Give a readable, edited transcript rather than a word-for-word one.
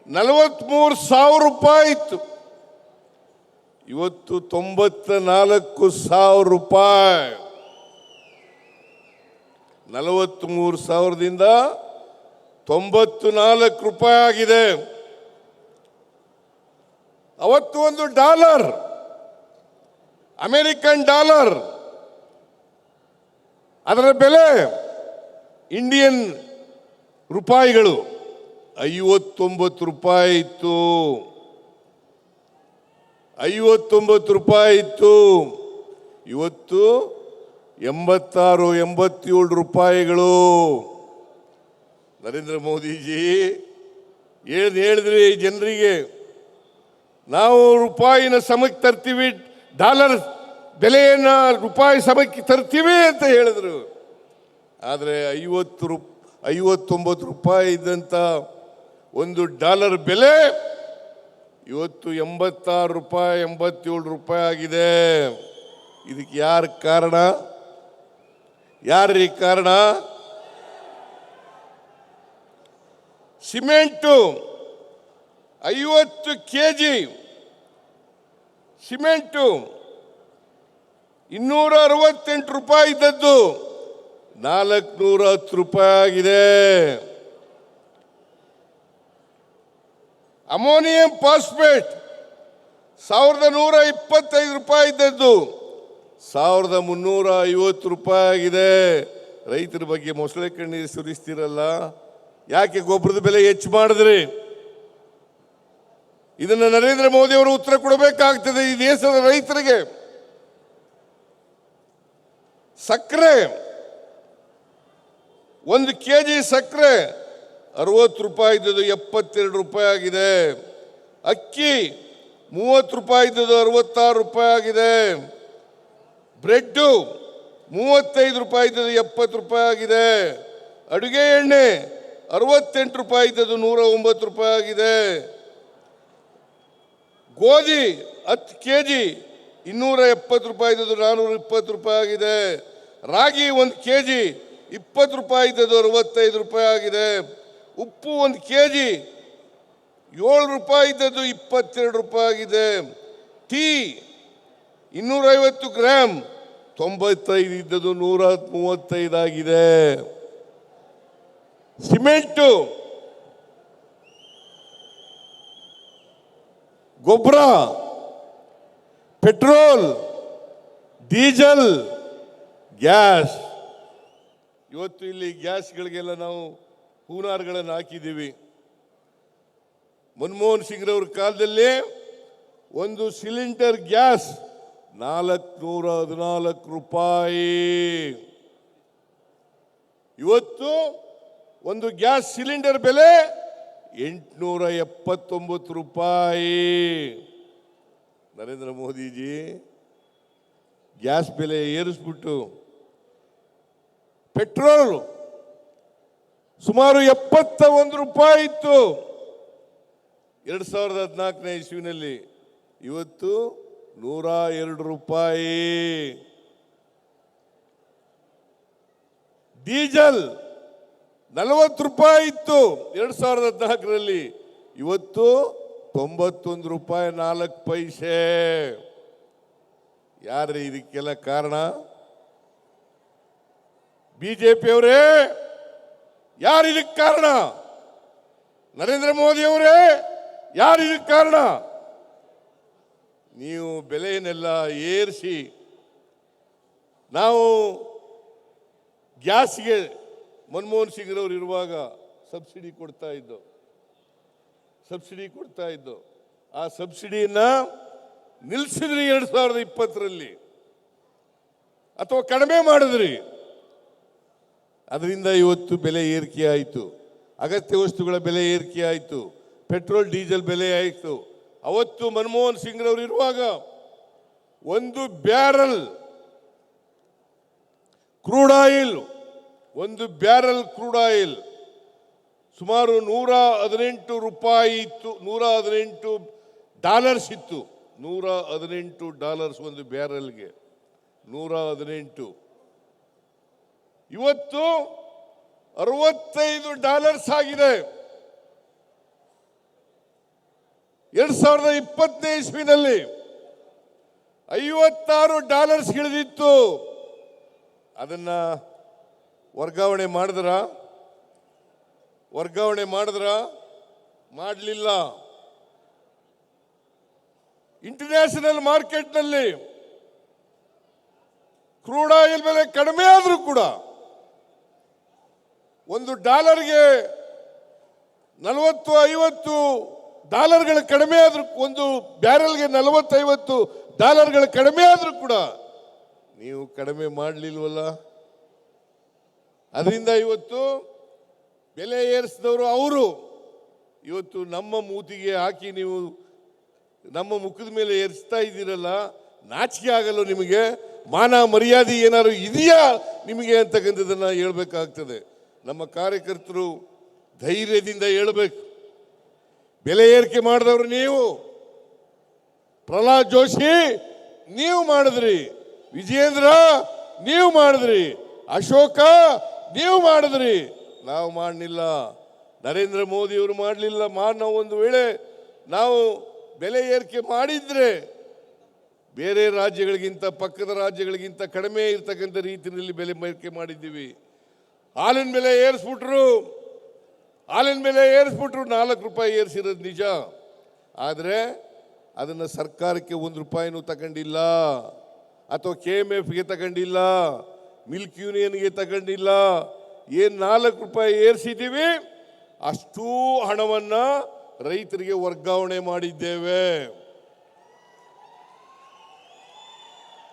43,000 ಇತ್ತು. ಇವತ್ತು 94,000 ರೂಪಾಯಿ. 43,000ದಿಂದ 94 ರೂಪಾಯಿ ಆಗಿದೆ. ಅವತ್ತು ಒಂದು ಡಾಲರ್, ಅಮೆರಿಕನ್ ಡಾಲರ್, ಅದರ ಬೆಲೆ ಇಂಡಿಯನ್ ರೂಪಾಯಿಗಳು 59 ರೂಪಾಯಿ ಇತ್ತು. 59 ರೂಪಾಯಿ ಇತ್ತು. ಇವತ್ತು 86, 87 ರೂಪಾಯಿಗಳು. ನರೇಂದ್ರ ಮೋದಿಜಿ ಹೇಳಿದ್ರಿ ಜನರಿಗೆ, ನಾವು ರೂಪಾಯಿನ ಸಮಕ್ಕೆ ತರ್ತೀವಿ, ಡಾಲರ್ ಬೆಲೆಯನ್ನ ರೂಪಾಯಿ ಸಮಕ್ಕೆ ತರ್ತೀವಿ ಅಂತ ಹೇಳಿದ್ರು. ಆದರೆ 59 ರೂಪಾಯಿ ಇದ್ದಂಥ ಒಂದು ಡಾಲರ್ ಬೆಲೆ ಇವತ್ತು 86 ರೂಪಾಯಿ, 87 ರೂಪಾಯಿ ಆಗಿದೆ. ಇದಕ್ಕೆ ಯಾರು ಕಾರಣ? ಯಾರ್ರೀ ಕಾರಣ? ಸಿಮೆಂಟು 50 kg ಸಿಮೆಂಟು 268 ರೂಪಾಯಿ ಇದ್ದದ್ದು 410 ರೂಪಾಯಿ ಆಗಿದೆ. ಅಮೋನಿಯಂ ಫಾಸ್ಫೇಟ್ 1,125 ರೂಪಾಯಿ ಇದ್ದದ್ದು 1,350 ರೂಪಾಯಿ ಆಗಿದೆ. ರೈತರ ಬಗ್ಗೆ ಮೊಸಳೆ ಕಣ್ಣೀರು ಸುರಿಸ್ತಿರಲ್ಲ, ಯಾಕೆ ಗೊಬ್ಬರದ ಬೆಲೆ ಹೆಚ್ಚು ಮಾಡಿದ್ರಿ? ಇದನ್ನು ನರೇಂದ್ರ ಮೋದಿ ಅವರು ಉತ್ತರ ಕೊಡಬೇಕಾಗ್ತದೆ ಈ ದೇಶದ ರೈತರಿಗೆ. ಸಕ್ಕರೆ 1 kg ಸಕ್ಕರೆ 60 ರೂಪಾಯಿ ಇದ್ದದ್ದು 72 ರೂಪಾಯಿ ಆಗಿದೆ. ಅಕ್ಕಿ 30 ರೂಪಾಯಿ ಇದ್ದದ್ದು 66 ರೂಪಾಯಿ ಆಗಿದೆ. ಬ್ರೆಡ್ಡು 35 ರೂಪಾಯಿ ಇದ್ದದ್ದು 70 ರೂಪಾಯಿ ಆಗಿದೆ. ಅಡುಗೆ ಎಣ್ಣೆ 68 ರೂಪಾಯಿ ಇದ್ದದ್ದು 109 ರೂಪಾಯಿ ಆಗಿದೆ. ಗೋಧಿ 10 kg 270 ರೂಪಾಯಿ ಇದ್ದದ್ದು 420 ರೂಪಾಯಿ ಆಗಿದೆ. ರಾಗಿ 1 kg 20 ರೂಪಾಯಿ ಇದ್ದದ್ದು 65 ರೂಪಾಯಿ ಆಗಿದೆ. ಉಪ್ಪು 1 kg 7 ರೂಪಾಯಿ ಇದ್ದದ್ದು 22 ರೂಪಾಯಿ ಆಗಿದೆ. ಟೀ 250 ಗ್ರಾಮ್ 95 ಇದ್ದದ್ದು 135 ಆಗಿದೆ. ಸಿಮೆಂಟು, ಗೊಬ್ಬರ, ಪೆಟ್ರೋಲ್, ಡೀಸೆಲ್, ಗ್ಯಾಸ್. ಇವತ್ತು ಇಲ್ಲಿ ಗ್ಯಾಸ್ಗಳಿಗೆಲ್ಲ ನಾವು ಹೂನಾರ್ಗಳನ್ನು ಹಾಕಿದ್ದೀವಿ. ಮನಮೋಹನ್ ಸಿಂಗ್ರವ್ರ ಕಾಲದಲ್ಲಿ ಒಂದು ಸಿಲಿಂಡರ್ ಗ್ಯಾಸ್ 414 ರೂಪಾಯಿ. ಇವತ್ತು ಒಂದು ಗ್ಯಾಸ್ ಸಿಲಿಂಡರ್ ಬೆಲೆ 879 ರೂಪಾಯಿ. ನರೇಂದ್ರ ಮೋದಿಜಿ ಗ್ಯಾಸ್ ಬೆಲೆ ಏರಿಸ್ಬಿಟ್ಟು ಪೆಟ್ರೋಲ್ ಸುಮಾರು 71 ರೂಪಾಯಿ ಇತ್ತು 2014ನೇ ಇಸ್ವಿನಲ್ಲಿ. ಇವತ್ತು 102 ರೂಪಾಯಿ. ಡೀಸೆಲ್ 40 ರೂಪಾಯಿ ಇತ್ತು 2014ರಲ್ಲಿ. ಇವತ್ತು 91 ರೂಪಾಯಿ 4 ಪೈಸೆ. ಯಾರ್ರೀ ಇದಕ್ಕೆಲ್ಲ ಕಾರಣ? ಬಿಜೆಪಿಯವರೇ, ಯಾರು ಇದಕ್ಕೆ ಕಾರಣ? ನರೇಂದ್ರ ಮೋದಿ ಅವರೇ, ಯಾರು ಇದಕ್ಕೆ ಕಾರಣ? ನೀವು ಬೆಲೆಯನ್ನೆಲ್ಲ ಏರಿಸಿ, ನಾವು ಗ್ಯಾಸ್ಗೆ ಮನಮೋಹನ್ ಸಿಂಗ್ರವ್ರು ಇರುವಾಗ ಸಬ್ಸಿಡಿ ಕೊಡ್ತಾ ಇದ್ದು ಆ ಸಬ್ಸಿಡಿಯನ್ನ ನಿಲ್ಲಿಸಿದ್ರಿ 2020ರಲ್ಲಿ, ಅಥವಾ ಕಡಿಮೆ ಮಾಡಿದ್ರಿ. ಅದರಿಂದ ಇವತ್ತು ಬೆಲೆ ಏರಿಕೆ ಆಯಿತು. ಅಗತ್ಯ ವಸ್ತುಗಳ ಬೆಲೆ ಏರಿಕೆ ಆಯಿತು. ಪೆಟ್ರೋಲ್ ಡೀಸೆಲ್ ಬೆಲೆ ಆಯಿತು. ಅವತ್ತು ಮನಮೋಹನ್ ಸಿಂಗ್ರವ್ರು ಇರುವಾಗ 1 ಬ್ಯಾರಲ್ ಕ್ರೂಡ್ ಆಯಿಲ್ ಸುಮಾರು 118 ರೂಪಾಯಿ ಇತ್ತು. $118 ಇತ್ತು. $118 ಒಂದು ಬ್ಯಾರಲ್ಗೆ 118. ಇವತ್ತು $65 ಆಗಿದೆ. 2020ನೇ ಇಸ್ವಿನಲ್ಲಿ $56 ಇಳಿದಿತ್ತು. ಅದನ್ನ ವರ್ಗಾವಣೆ ಮಾಡಿದ್ರ ಮಾಡಲಿಲ್ಲ. ಇಂಟರ್ನ್ಯಾಷನಲ್ ಮಾರ್ಕೆಟ್ನಲ್ಲಿ ಕ್ರೂಡ್ ಆಯಿಲ್ ಬೆಲೆ ಕಡಿಮೆ ಆದರೂ ಕೂಡ $1ಗೆ 40-50 ಕಡಿಮೆ ಆದ್ರೂ, ಒಂದು ಬ್ಯಾರೆಲ್ಗೆ 40-50 ಕಡಿಮೆ ಆದ್ರೂ ಕೂಡ ನೀವು ಕಡಿಮೆ ಮಾಡಲಿಲ್ವಲ್ಲ. ಅದರಿಂದ ಇವತ್ತು ಬೆಲೆ ಏರಿಸಿದವರು ಅವರು. ಇವತ್ತು ನಮ್ಮ ಮೂತಿಗೆ ಹಾಕಿ ನೀವು ನಮ್ಮ ಮುಖದ ಮೇಲೆ ಏರಿಸ್ತಾ ಇದ್ದೀರಲ್ಲ, ನಾಚಿಕೆ ಆಗಲ್ಲ ನಿಮಗೆ? ಮಾನ ಮರ್ಯಾದೆ ಏನಾದ್ರು ಇದೆಯಾ ನಿಮಗೆ ಅಂತಕ್ಕಂಥದ್ದನ್ನ ಹೇಳ್ಬೇಕಾಗ್ತದೆ. ನಮ್ಮ ಕಾರ್ಯಕರ್ತರು ಧೈರ್ಯದಿಂದ ಹೇಳಬೇಕು. ಬೆಲೆ ಏರಿಕೆ ಮಾಡಿದವರು ನೀವು, ಪ್ರಹ್ಲಾದ್ ಜೋಶಿ ನೀವು ಮಾಡಿದ್ರಿ, ವಿಜಯೇಂದ್ರ ನೀವು ಮಾಡಿದ್ರಿ, ಅಶೋಕ ನೀವು ಮಾಡಿದ್ರಿ, ನಾವು ಮಾಡಲಿಲ್ಲ. ನರೇಂದ್ರ ಮೋದಿ ಅವರು ಮಾಡಲಿಲ್ಲ. ನಾವು ಒಂದು ವೇಳೆ ನಾವು ಬೆಲೆ ಏರಿಕೆ ಮಾಡಿದ್ರೆ ಬೇರೆ ರಾಜ್ಯಗಳಿಗಿಂತ, ಪಕ್ಕದ ರಾಜ್ಯಗಳಿಗಿಂತ ಕಡಿಮೆ ಇರ್ತಕ್ಕಂಥ ರೀತಿಯಲ್ಲಿ ಬೆಲೆ ಏರಿಕೆ ಮಾಡಿದ್ದೀವಿ. ಹಾಲಿನ ಬೆಲೆ ಏರಿಸ್ಬಿಟ್ರು, $4 ಏರಿಸಿರೋದು ನಿಜ. ಆದರೆ ಅದನ್ನು ಸರ್ಕಾರಕ್ಕೆ $1 ತಗೊಂಡಿಲ್ಲ, ಅಥವಾ KMFಗೆ ತಗೊಂಡಿಲ್ಲ, ಮಿಲ್ಕ್ ಯೂನಿಯನ್ಗೆ ತಗೊಂಡಿಲ್ಲ. ಏನು $4 ಏರಿಸಿದ್ದೀವಿ ಅಷ್ಟೂ ಹಣವನ್ನು ರೈತರಿಗೆ ವರ್ಗಾವಣೆ ಮಾಡಿದ್ದೇವೆ.